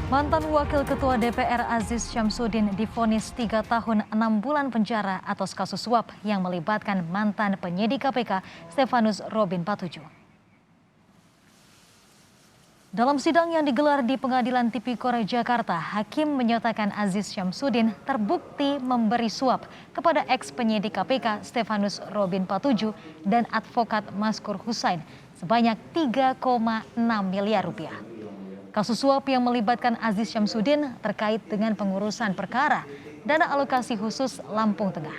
Mantan Wakil Ketua DPR Aziz Syamsuddin divonis 3 tahun 6 bulan penjara atas kasus suap yang melibatkan mantan penyidik KPK Stefanus Robin Patuju. Dalam sidang yang digelar di Pengadilan Tipikor Jakarta, hakim menyatakan Aziz Syamsuddin terbukti memberi suap kepada eks penyidik KPK Stefanus Robin Patuju dan advokat Maskur Husain sebanyak 3,6 miliar rupiah. Kasus suap yang melibatkan Aziz Syamsuddin terkait dengan pengurusan perkara dana alokasi khusus Lampung Tengah.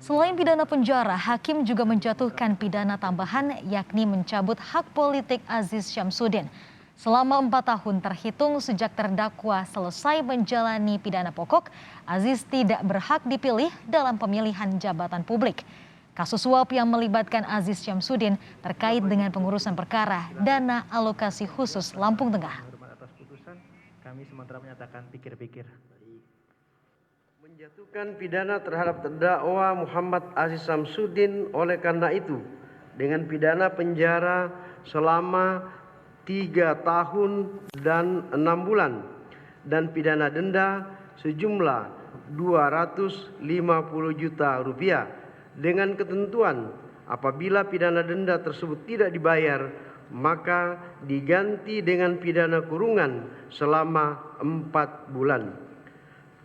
Selain pidana penjara, hakim juga menjatuhkan pidana tambahan yakni mencabut hak politik Aziz Syamsuddin selama 4 tahun terhitung sejak terdakwa selesai menjalani pidana pokok. Aziz tidak berhak dipilih dalam pemilihan jabatan publik. Kasus suap yang melibatkan Aziz Syamsuddin terkait dengan pengurusan perkara dana alokasi khusus Lampung Tengah. Atas putusan, kami sementara menyatakan pikir-pikir. Menjatuhkan pidana terhadap terdakwa Muhammad Aziz Syamsuddin oleh karena itu dengan pidana penjara selama 3 tahun dan 6 bulan dan pidana denda sejumlah 250 juta rupiah dengan ketentuan apabila pidana denda tersebut tidak dibayar maka diganti dengan pidana kurungan selama 4 bulan.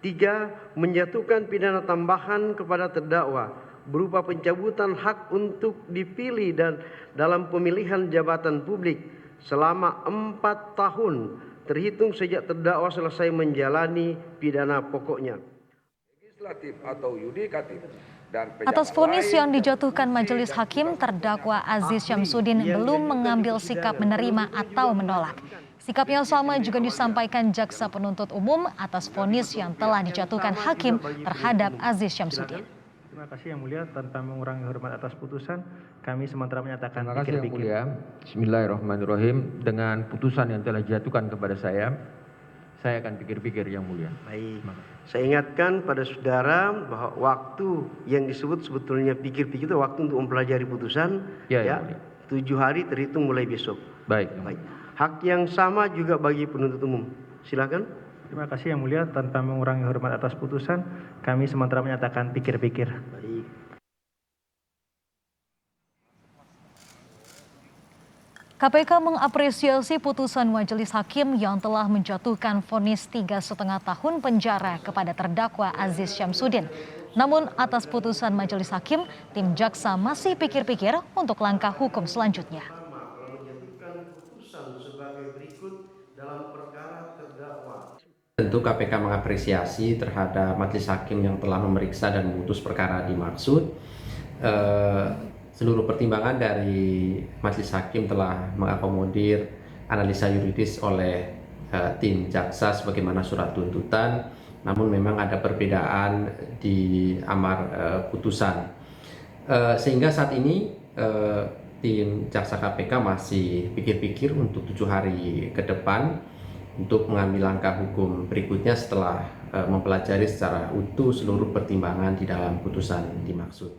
3. Menjatuhkan pidana tambahan kepada terdakwa berupa pencabutan hak untuk dipilih dan dalam pemilihan jabatan publik selama 4 tahun terhitung sejak terdakwa selesai menjalani pidana pokoknya. Legislatif atau yudikatif dan atas vonis yang dijatuhkan majelis hakim, terdakwa Aziz Syamsuddin belum mengambil sikap menerima atau menolak. Sikap yang sama juga disampaikan jaksa penuntut umum atas vonis yang telah dijatuhkan hakim terhadap Aziz Syamsuddin. Terima kasih Yang Mulia, tanpa mengurangi hormat atas putusan, kami sementara menyatakan terima kasih Yang pikir-pikir. Mulia. Bismillahirrahmanirrahim. Dengan putusan yang telah dijatuhkan kepada saya akan pikir-pikir Yang Mulia. Baik. Saya ingatkan pada saudara bahwa waktu yang disebut sebetulnya pikir-pikir itu waktu untuk mempelajari putusan Ya, 7 hari terhitung mulai besok. Baik. Baik. Hak yang sama juga bagi penuntut umum. Silakan. Terima kasih Yang Mulia, tanpa mengurangi hormat atas putusan, kami sementara menyatakan pikir-pikir. Baik. KPK mengapresiasi putusan majelis hakim yang telah menjatuhkan vonis 3,5 tahun penjara kepada terdakwa Aziz Syamsuddin. Namun atas putusan majelis hakim, tim jaksa masih pikir-pikir untuk langkah hukum selanjutnya. Tentu KPK mengapresiasi terhadap majelis hakim yang telah memeriksa dan memutus perkara dimaksud. Seluruh pertimbangan dari majelis hakim telah mengakomodir analisa yuridis oleh tim jaksa sebagaimana surat tuntutan, namun memang ada perbedaan di amar putusan. Sehingga saat ini tim jaksa KPK masih pikir-pikir untuk 7 hari ke depan untuk mengambil langkah hukum berikutnya setelah mempelajari secara utuh seluruh pertimbangan di dalam putusan dimaksud.